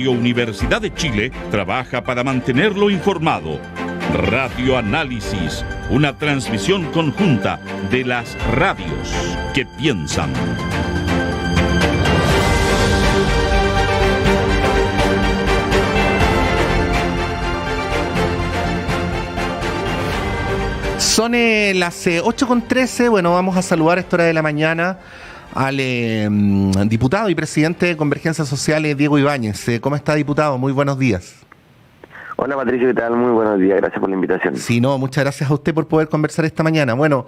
Universidad de Chile trabaja para mantenerlo informado. Radio Análisis, una transmisión conjunta de las radios que piensan. Son las 8:13. Bueno, vamos a saludar a esta hora de la mañana al diputado y presidente de Convergencia Social, Diego Ibáñez. ¿Cómo está, diputado? Muy buenos días. Hola, Patricio, ¿qué tal? Muy buenos días, gracias por la invitación. Sí, no, muchas gracias a usted por poder conversar esta mañana. Bueno,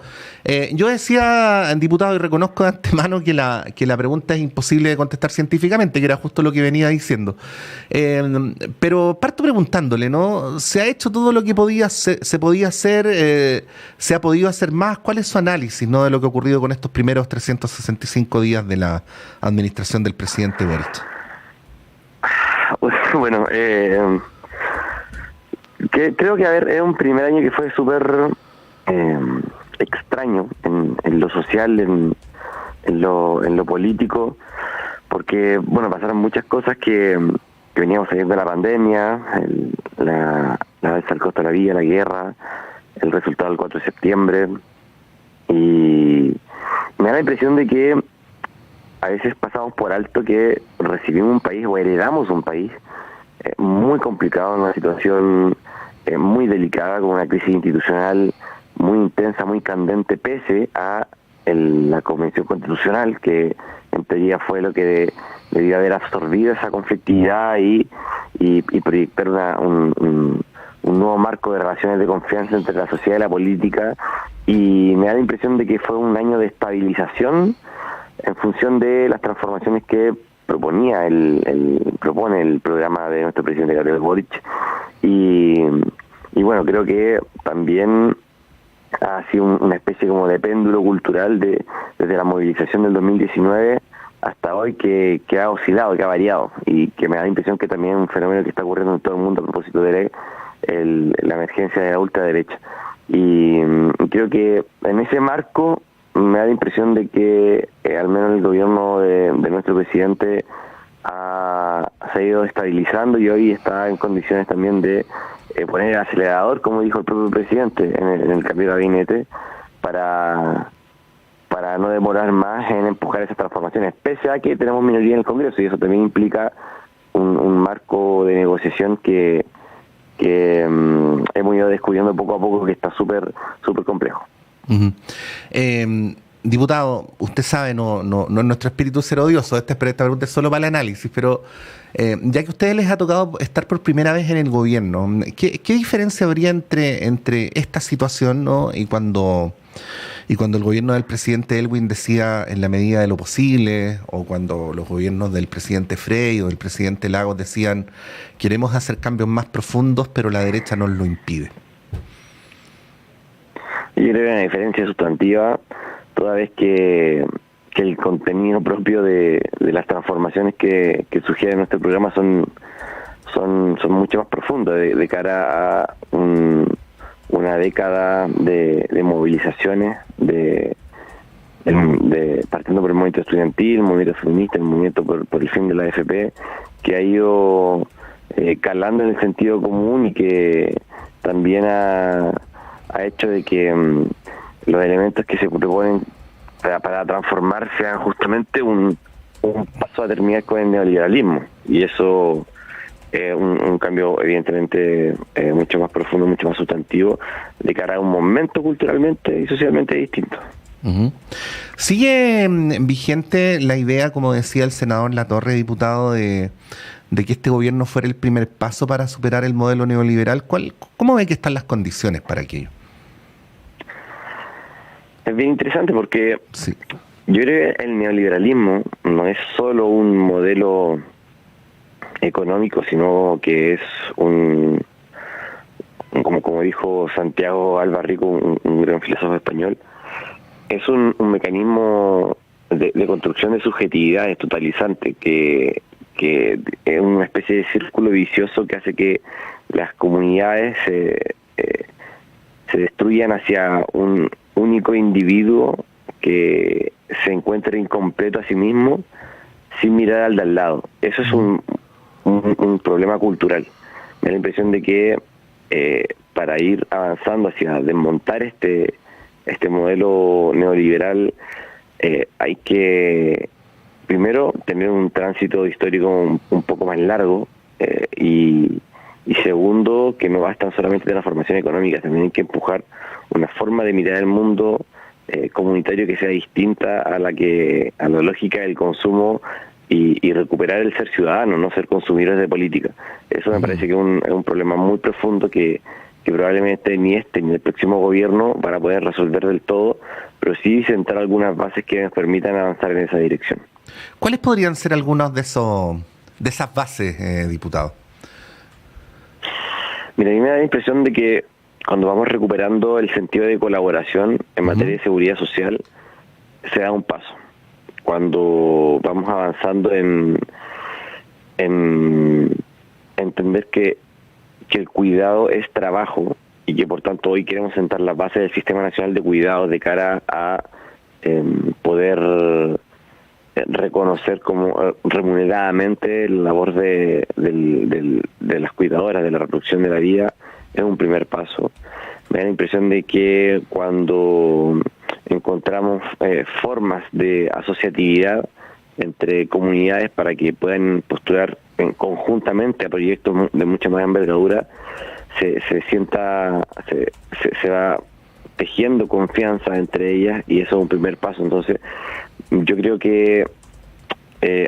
yo decía, diputado, y reconozco de antemano que la pregunta es imposible de contestar científicamente, que era justo lo que venía diciendo. Pero parto preguntándole, ¿no? ¿Se ha hecho todo lo que se podía hacer? ¿Se ha podido hacer más? ¿Cuál es su análisis, no, de lo que ha ocurrido con estos primeros 365 días de la administración del presidente Boric? Bueno, creo que, es un primer año que fue súper extraño en lo social, en lo político, porque, bueno, pasaron muchas cosas que veníamos saliendo de la pandemia, la alza del costo de la vida, la guerra, el resultado del 4 de septiembre, y me da la impresión de que a veces pasamos por alto que recibimos un país o heredamos un país muy complicado, en una situación muy delicada, con una crisis institucional muy intensa, muy candente, pese a la Convención Constitucional, que en teoría fue lo que debió haber absorbido esa conflictividad y proyectar un nuevo marco de relaciones de confianza entre la sociedad y la política. Y me da la impresión de que fue un año de estabilización en función de las transformaciones que propone el programa de nuestro presidente Gabriel Boric, y bueno, creo que también ha sido una especie como de péndulo cultural desde la movilización del 2019 hasta hoy que ha oscilado, que ha variado, y que me da la impresión que también es un fenómeno que está ocurriendo en todo el mundo a propósito de la emergencia de la ultraderecha. Y creo que en ese marco me da la impresión de que al menos el gobierno de nuestro presidente se ha ido estabilizando y hoy está en condiciones también de poner el acelerador, como dijo el propio presidente en el cambio de gabinete, para no demorar más en empujar esas transformaciones, pese a que tenemos minoría en el Congreso, y eso también implica un marco de negociación que hemos ido descubriendo poco a poco, que está súper complejo. Uh-huh. Diputado, usted sabe, no es nuestro espíritu ser odioso, esta pregunta es solo para el análisis, pero ya que a ustedes les ha tocado estar por primera vez en el gobierno, ¿qué diferencia habría entre esta situación, ¿no? y cuando el gobierno del presidente Elwin decía en la medida de lo posible, o cuando los gobiernos del presidente Frey o del presidente Lagos decían queremos hacer cambios más profundos, pero la derecha nos lo impide? Yo creo que hay una diferencia sustantiva, toda vez que el contenido propio de las transformaciones que sugiere nuestro programa son mucho más profundas, de cara a una década de movilizaciones, partiendo por el movimiento estudiantil, el movimiento feminista, el movimiento por el fin de la AFP, que ha ido calando en el sentido común, y que también ha hecho de que los elementos que se proponen para transformar sean justamente un paso a terminar con el neoliberalismo, y eso es un cambio evidentemente mucho más profundo, mucho más sustantivo, de cara a un momento culturalmente y socialmente distinto. Uh-huh. ¿Sigue vigente la idea, como decía el senador Latorre, diputado, de que este gobierno fuera el primer paso para superar el modelo neoliberal? ¿Cómo ve que están las condiciones para aquello? Es bien interesante porque sí, yo creo que el neoliberalismo no es solo un modelo económico, sino que es como dijo Santiago Alba Rico, un gran filósofo español, es un mecanismo de construcción de subjetividades totalizante, que es una especie de círculo vicioso que hace que las comunidades se destruyan hacia un único individuo que se encuentra incompleto a sí mismo, sin mirar al de al lado. Eso es un problema cultural. Me da la impresión de que para ir avanzando hacia desmontar este modelo neoliberal, hay que primero tener un tránsito histórico un poco más largo, y segundo, que no bastan solamente de la formación económica, también hay que empujar una forma de mirar el mundo comunitario que sea distinta a la lógica del consumo, y recuperar el ser ciudadano, no ser consumidores de política. Eso me parece que es un problema muy profundo que probablemente ni el próximo gobierno van a poder resolver del todo, pero sí sentar algunas bases que nos permitan avanzar en esa dirección. ¿Cuáles podrían ser algunos de esas bases, diputado? Mira, a mí me da la impresión de que cuando vamos recuperando el sentido de colaboración en materia de seguridad social, se da un paso. Cuando vamos avanzando en entender que el cuidado es trabajo, y que por tanto hoy queremos sentar las bases del Sistema Nacional de Cuidados de cara a poder reconocer como remuneradamente la labor de las cuidadoras, de la reproducción de la vida, es un primer paso. Me da la impresión de que cuando encontramos formas de asociatividad entre comunidades para que puedan postular conjuntamente a proyectos de mucha más envergadura, se va tejiendo confianza entre ellas, y eso es un primer paso. Entonces, yo creo que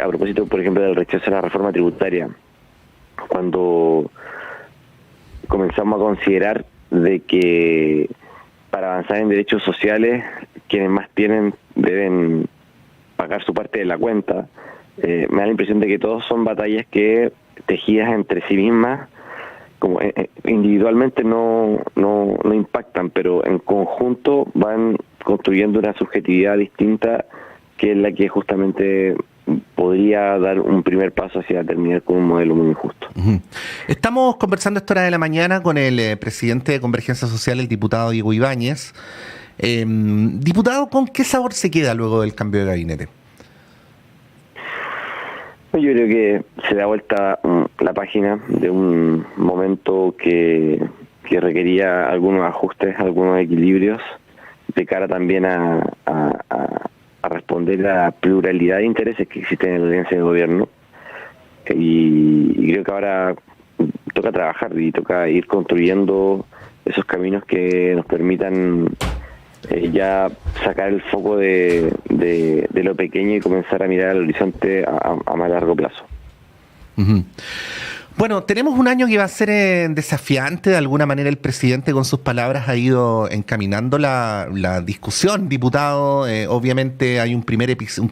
a propósito, por ejemplo, del rechazo a la reforma tributaria, cuando comenzamos a considerar de que para avanzar en derechos sociales, quienes más tienen deben pagar su parte de la cuenta, me da la impresión de que todos son batallas que, tejidas entre sí mismas, como individualmente no impactan, pero en conjunto van construyendo una subjetividad distinta, que es la que justamente podría dar un primer paso hacia terminar con un modelo muy injusto. Estamos conversando a esta hora de la mañana con el presidente de Convergencia Social, el diputado Diego Ibáñez. Diputado, ¿con qué sabor se queda luego del cambio de gabinete? Yo creo que se da vuelta la página de un momento que requería algunos ajustes, algunos equilibrios, de cara también a responder a la pluralidad de intereses que existen en la alianza de gobierno. Y creo que ahora toca trabajar y toca ir construyendo esos caminos que nos permitan ya sacar el foco de lo pequeño y comenzar a mirar al horizonte a más largo plazo. Bueno, tenemos un año que va a ser desafiante. De alguna manera el presidente con sus palabras ha ido encaminando la discusión, diputado. Obviamente hay un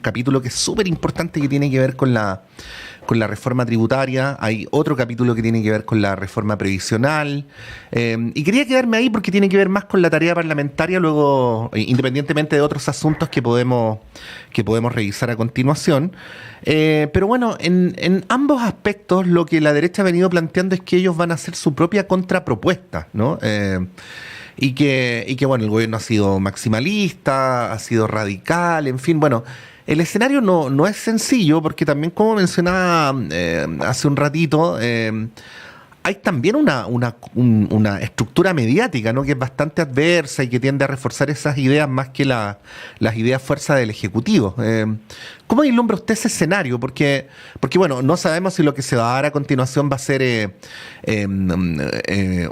capítulo que es súper importante, que tiene que ver con la reforma tributaria. Hay otro capítulo que tiene que ver con la reforma previsional, y quería quedarme ahí porque tiene que ver más con la tarea parlamentaria, luego, independientemente de otros asuntos que podemos revisar a continuación. Pero bueno, en ambos aspectos lo que la derecha ha venido planteando es que ellos van a hacer su propia contrapropuesta, ¿no? Y que bueno, el gobierno ha sido maximalista, ha sido radical, en fin, bueno. El escenario no es sencillo, porque también, como mencionaba hace un ratito, hay también una estructura mediática, ¿no?, que es bastante adversa y que tiende a reforzar esas ideas más que las ideas fuerza del Ejecutivo. ¿Cómo vislumbra usted ese escenario? Porque bueno, no sabemos si lo que se va a dar a continuación va a ser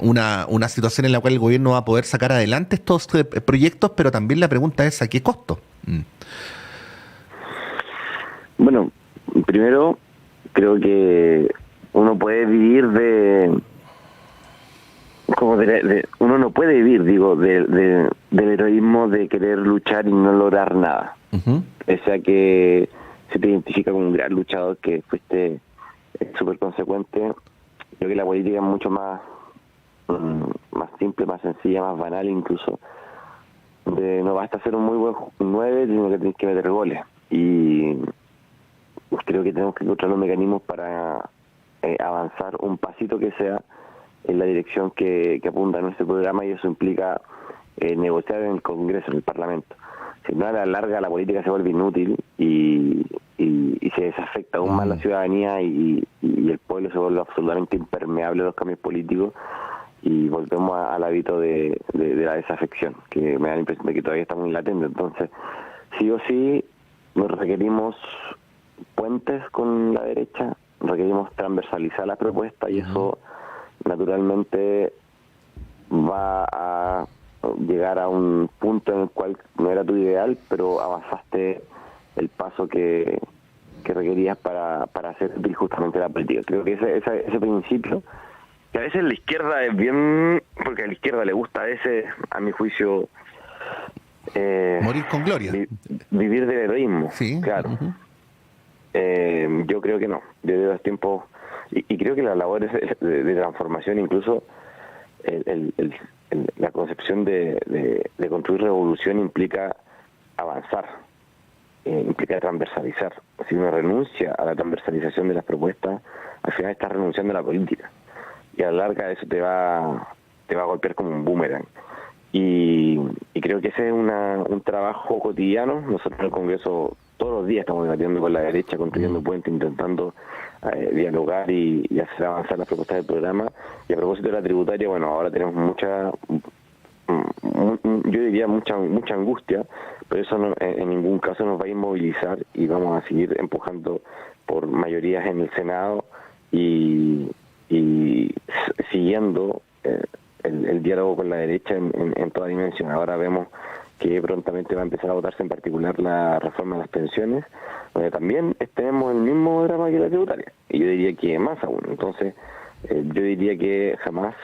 una situación en la cual el gobierno va a poder sacar adelante estos proyectos, pero también la pregunta es: ¿a qué costo? Bueno, primero creo que uno puede vivir uno no puede vivir, del heroísmo de querer luchar y no lograr nada. Pese a que se te identifica como un gran luchador, que fuiste súper consecuente, creo que la política es mucho más simple, más sencilla, más banal incluso. No basta ser un muy buen 9, sino que tienes que meter goles. Y creo que tenemos que encontrar los mecanismos para avanzar un pasito que sea en la dirección que apunta nuestro programa, y eso implica negociar en el Congreso, en el Parlamento. Si no, a la larga la política se vuelve inútil y se desafecta aún más la ciudadanía y el pueblo se vuelve absolutamente impermeable a los cambios políticos y volvemos al hábito de la desafección, que me da la impresión de que todavía está muy latente. Entonces, sí o sí, nos requerimos puentes con la derecha, requerimos transversalizar las propuestas y eso naturalmente va a llegar a un punto en el cual no era tu ideal, pero avanzaste el paso que requerías para hacer útil justamente la política. Creo que ese principio, que a veces la izquierda es bien, porque a la izquierda le gusta a veces, a mi juicio, morir con gloria, vivir del heroísmo, sí, claro. Yo creo que no, yo de los tiempos, y creo que las labores de transformación, incluso la concepción de construir revolución implica avanzar, implica transversalizar. Si uno renuncia a la transversalización de las propuestas, al final estás renunciando a la política y a la larga eso te va a golpear como un boomerang. Y creo que ese es un trabajo cotidiano. Nosotros en el Congreso todos los días estamos debatiendo con la derecha, construyendo puentes, intentando dialogar y hacer avanzar las propuestas del programa. Y a propósito de la tributaria, bueno, ahora tenemos yo diría mucha angustia, pero eso no, en ningún caso nos va a inmovilizar y vamos a seguir empujando por mayorías en el Senado y siguiendo el diálogo con la derecha en toda dimensión. Ahora vemos que prontamente va a empezar a votarse en particular la reforma de las pensiones, donde también tenemos el mismo drama que la tributaria, y yo diría que más aún. Entonces, yo diría que jamás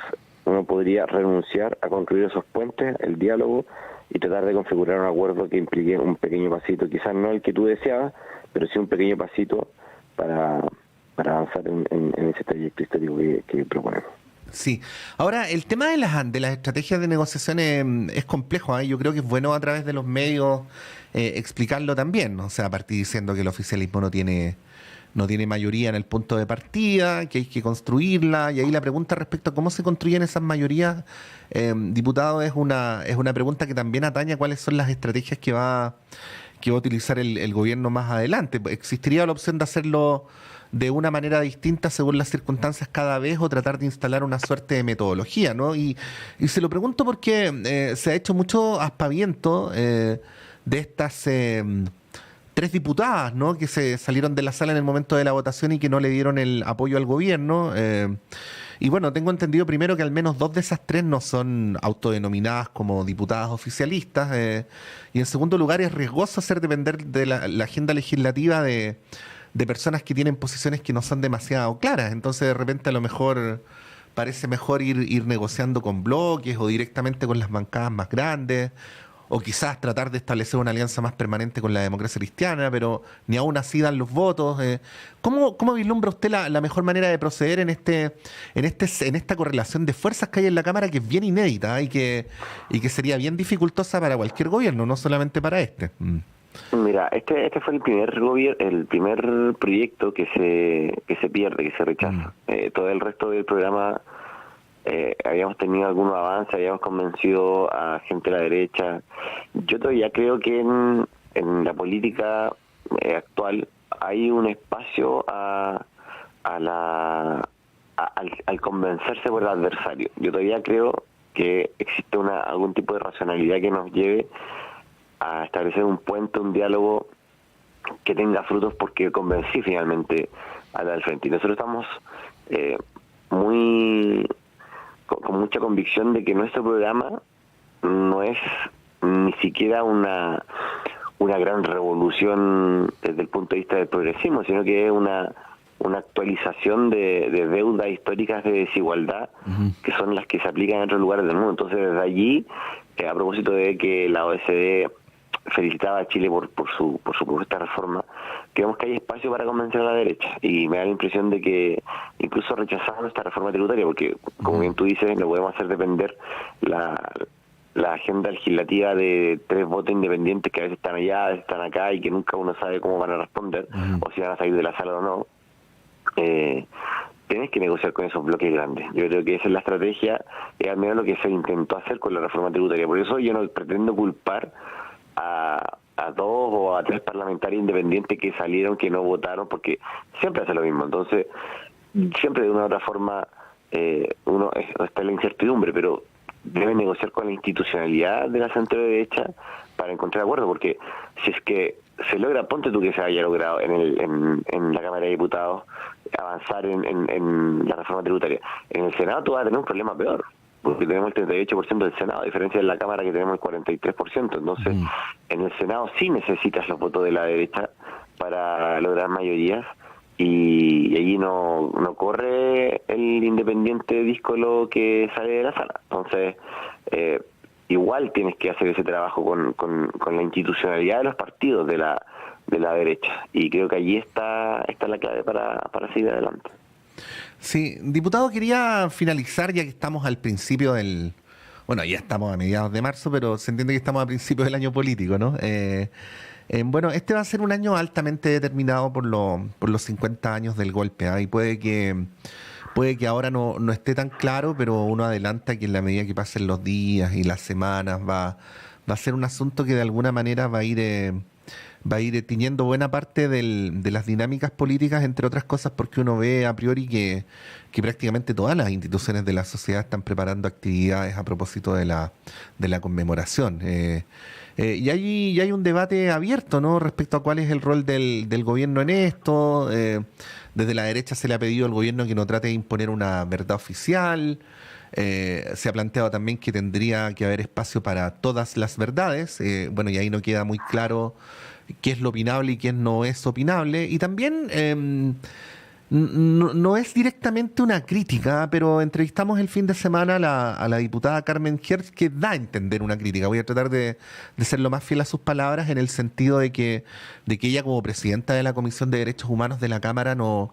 uno podría renunciar a construir esos puentes, el diálogo, y tratar de configurar un acuerdo que implique un pequeño pasito, quizás no el que tú deseabas, pero sí un pequeño pasito para avanzar en ese trayecto histórico que proponemos. Sí. Ahora, el tema de las estrategias de negociación es complejo, ¿eh? Yo creo que es bueno a través de los medios explicarlo también, ¿no? O sea, a partir diciendo que el oficialismo no tiene mayoría en el punto de partida, que hay que construirla, y ahí la pregunta respecto a cómo se construyen esas mayorías, diputado, es una pregunta que también atañe a cuáles son las estrategias que va a utilizar el gobierno más adelante. ¿Existiría la opción de hacerlo de una manera distinta según las circunstancias cada vez o tratar de instalar una suerte de metodología, ¿no? Y se lo pregunto porque se ha hecho mucho aspaviento de estas 3 diputadas, ¿no?, que se salieron de la sala en el momento de la votación y que no le dieron el apoyo al gobierno. Y bueno, tengo entendido primero que al menos 2 de esas 3 no son autodenominadas como diputadas oficialistas. Y en segundo lugar, es riesgoso hacer depender de la agenda legislativa de personas que tienen posiciones que no son demasiado claras. Entonces, de repente, a lo mejor parece mejor ir negociando con bloques o directamente con las bancadas más grandes, o quizás tratar de establecer una alianza más permanente con la democracia cristiana, pero ni aún así dan los votos. ¿Cómo vislumbra usted la mejor manera de proceder en esta correlación de fuerzas que hay en la Cámara, que es bien inédita y que sería bien dificultosa para cualquier gobierno, no solamente para este? Mira, este fue el primer proyecto que se pierde, que se rechaza. Todo el resto del programa habíamos tenido algunos avances, habíamos convencido a gente de la derecha. Yo todavía creo que en la política actual hay un espacio al convencerse por el adversario. Yo todavía creo que existe algún tipo de racionalidad que nos lleve a establecer un puente, un diálogo que tenga frutos, porque convencí finalmente a la del frente. Y nosotros estamos con mucha convicción de que nuestro programa no es ni siquiera una gran revolución desde el punto de vista del progresismo, sino que es una actualización de deudas históricas de desigualdad, que son las que se aplican en otros lugares del mundo. Entonces, desde allí, a propósito de que la OECD felicitaba a Chile por su propuesta de reforma, creemos que hay espacio para convencer a la derecha, y me da la impresión de que incluso rechazamos esta reforma tributaria, porque, como bien tú dices, no podemos hacer depender la agenda legislativa de 3 votos independientes que a veces están allá, a veces están acá, y que nunca uno sabe cómo van a responder, o si van a salir de la sala o no. Tienes que negociar con esos bloques grandes. Yo creo que esa es la estrategia, al menos lo que se intentó hacer con la reforma tributaria. Por eso yo no pretendo culpar a 2 o a 3 parlamentarios independientes que salieron, que no votaron, porque siempre hace lo mismo. Entonces, siempre de una u otra forma uno está en la incertidumbre, pero debe negociar con la institucionalidad de la centro derecha para encontrar acuerdo, porque si es que se logra, ponte tú que se haya logrado en la Cámara de Diputados avanzar en la reforma tributaria, en el Senado tú vas a tener un problema peor, porque tenemos el 38% del Senado, a diferencia de la Cámara que tenemos el 43%. Entonces, en el Senado sí necesitas los votos de la derecha para lograr mayorías, y allí no corre el independiente díscolo que sale de la sala. Entonces, igual tienes que hacer ese trabajo con la institucionalidad de los partidos de la derecha, y creo que allí está la clave para seguir adelante. Sí, diputado, quería finalizar, ya que estamos al principio del... Bueno, ya estamos a mediados de marzo, pero se entiende que estamos a principios del año político, ¿no? Bueno, este va a ser un año altamente determinado por los 50 años del golpe, ¿eh? Y puede que ahora no esté tan claro, pero uno adelanta que en la medida que pasen los días y las semanas va a ser un asunto que de alguna manera va a ir tiñendo buena parte de las dinámicas políticas, entre otras cosas porque uno ve a priori que prácticamente todas las instituciones de la sociedad están preparando actividades a propósito de la conmemoración. Y hay un debate abierto, ¿no?, respecto a cuál es el rol del gobierno en esto. Desde la derecha se le ha pedido al gobierno que no trate de imponer una verdad oficial. Se ha planteado también que tendría que haber espacio para todas las verdades. Bueno, y ahí no queda muy claro qué es lo opinable y qué no es opinable. Y también no es directamente una crítica, pero entrevistamos el fin de semana a la diputada Carmen Hertz, que da a entender una crítica. Voy a tratar de ser lo más fiel a sus palabras, en el sentido de que ella, como presidenta de la Comisión de Derechos Humanos de la Cámara, no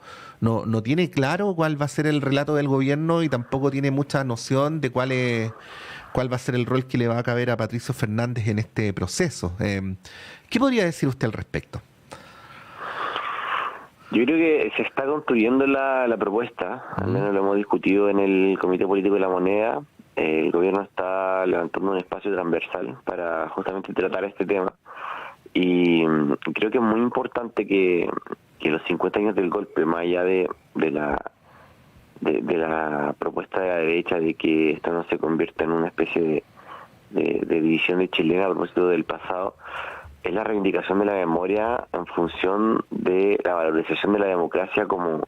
tiene claro cuál va a ser el relato del gobierno, y tampoco tiene mucha noción de cuál va a ser el rol que le va a caber a Patricio Fernández en este proceso. ¿Qué podría decir usted al respecto? Yo creo que se está construyendo la propuesta, al menos lo hemos discutido en el Comité Político de la Moneda. El gobierno está levantando un espacio transversal para justamente tratar este tema, y creo que es muy importante que los 50 años del golpe, más allá de la propuesta de la derecha de que esto no se convierta en una especie de división de chilena a propósito del pasado, es la reivindicación de la memoria en función de la valorización de la democracia como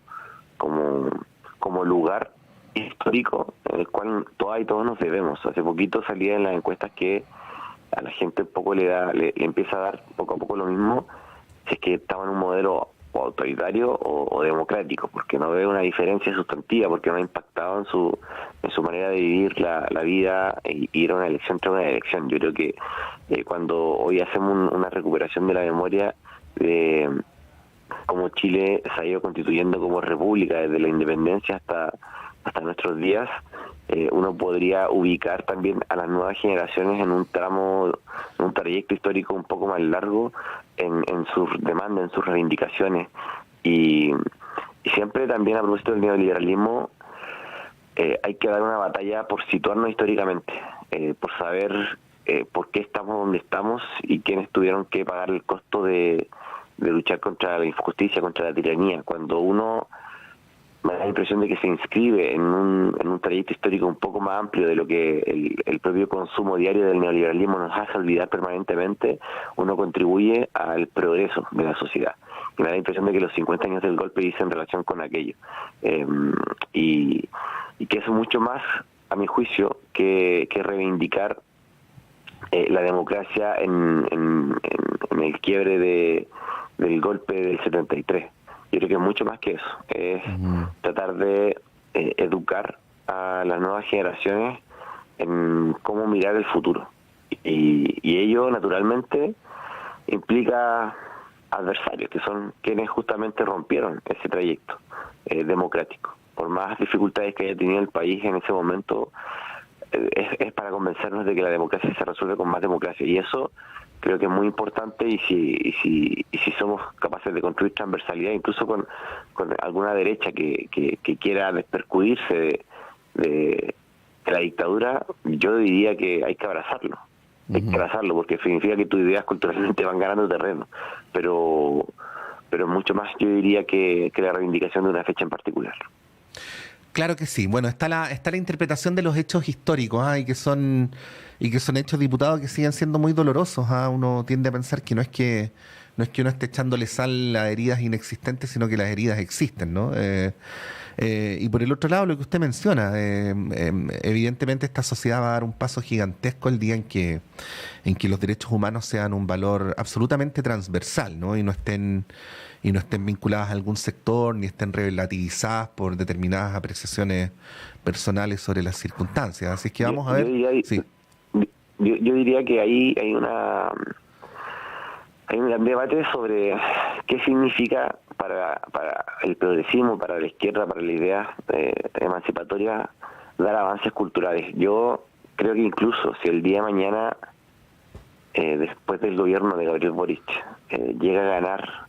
lugar histórico en el cual todas y todos nos debemos. Hace poquito salía en las encuestas que a la gente un poco le empieza a dar poco a poco lo mismo si es que estamos en un modelo autoritario o democrático, porque no ve una diferencia sustantiva, porque no ha impactado en su manera de vivir la vida y ir a una elección tras una elección. Yo creo que cuando hoy hacemos una recuperación de la memoria de cómo Chile se ha ido constituyendo como república desde la independencia hasta nuestros días, uno podría ubicar también a las nuevas generaciones en un trayecto histórico un poco más largo en sus demandas, en sus reivindicaciones, y siempre también a propósito del neoliberalismo hay que dar una batalla por situarnos históricamente, por saber por qué estamos donde estamos y quiénes tuvieron que pagar el costo de luchar contra la injusticia, contra la tiranía. Cuando uno me da la impresión de que se inscribe en un trayecto histórico un poco más amplio de lo que el propio consumo diario del neoliberalismo nos hace olvidar permanentemente, uno contribuye al progreso de la sociedad. Y me da la impresión de que los 50 años del golpe dicen relación con aquello. Y que eso mucho más, a mi juicio, que reivindicar la democracia en el quiebre del golpe del 73. Yo creo que es mucho más que eso, es tratar de educar a las nuevas generaciones en cómo mirar el futuro. Y ello, naturalmente, implica adversarios, que son quienes justamente rompieron ese trayecto democrático. Por más dificultades que haya tenido el país en ese momento, es para convencernos de que la democracia se resuelve con más democracia. Y eso creo que es muy importante, y si somos capaces de construir transversalidad, incluso con alguna derecha que quiera despercudirse de la dictadura, yo diría que hay que abrazarlo, hay que abrazarlo, porque significa que tus ideas culturalmente van ganando terreno, pero mucho más yo diría que la reivindicación de una fecha en particular. Claro que sí. Bueno, está la interpretación de los hechos históricos, y que son hechos, diputados, que siguen siendo muy dolorosos. Uno tiende a pensar que no es que uno esté echándole sal a heridas inexistentes, sino que las heridas existen, ¿no? Y por el otro lado, lo que usted menciona, evidentemente esta sociedad va a dar un paso gigantesco el día en que los derechos humanos sean un valor absolutamente transversal, ¿no? Y no estén vinculadas a algún sector, ni estén relativizadas por determinadas apreciaciones personales sobre las circunstancias. Así es que vamos a ver. Yo diría que ahí hay un gran debate sobre qué significa para el progresismo, para la izquierda, para la idea emancipatoria, dar avances culturales. Yo creo que incluso si el día de mañana, después del gobierno de Gabriel Boric, llega a ganar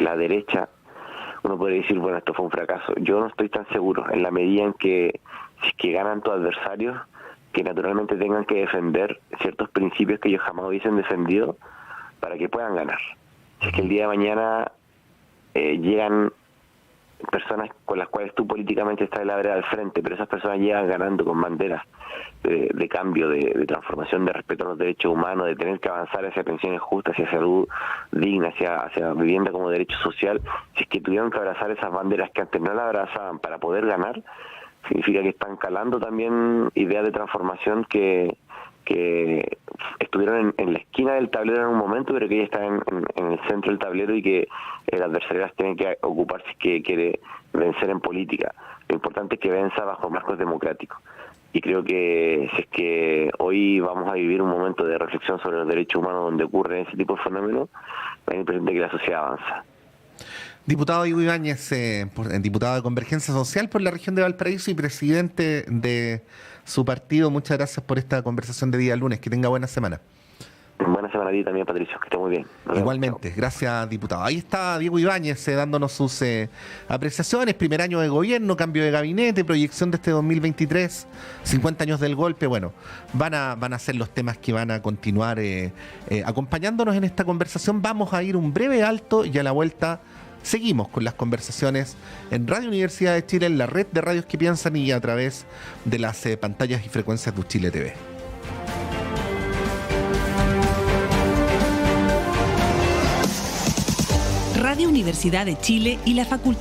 la derecha, uno podría decir, bueno, esto fue un fracaso. Yo no estoy tan seguro, en la medida en que si es que ganan tus adversarios, que naturalmente tengan que defender ciertos principios que ellos jamás hubiesen defendido para que puedan ganar. Si es que el día de mañana llegan personas con las cuales tú políticamente estás en la vereda del frente, pero esas personas llegan ganando con banderas de cambio, de transformación, de respeto a los derechos humanos, de tener que avanzar hacia pensiones justas, hacia salud digna, hacia vivienda como derecho social. Si es que tuvieron que abrazar esas banderas que antes no las abrazaban para poder ganar, significa que están calando también ideas de transformación que estuvieron en la esquina del tablero en un momento, pero que ya están en el centro del tablero y que el adversario las tiene que ocupar si que quiere vencer en política. Lo importante es que venza bajo marcos democráticos. Y creo que si es que hoy vamos a vivir un momento de reflexión sobre los derechos humanos donde ocurre ese tipo de fenómenos, hay la impresión de que la sociedad avanza. Diputado Diego Ibáñez, diputado de Convergencia Social por la región de Valparaíso y presidente de su partido, muchas gracias por esta conversación de día lunes. Que tenga buena semana. Buena semana a ti también, Patricio, que esté muy bien. Igualmente, gracias, diputado. Ahí está Diego Ibáñez dándonos sus apreciaciones. Primer año de gobierno, cambio de gabinete, proyección de este 2023, 50 años del golpe. Bueno, van a ser los temas que van a continuar acompañándonos en esta conversación. Vamos a ir un breve alto y a la vuelta seguimos con las conversaciones en Radio Universidad de Chile, en la red de radios que piensan y a través de las pantallas y frecuencias de Chile TV. Radio Universidad de Chile y la Facultad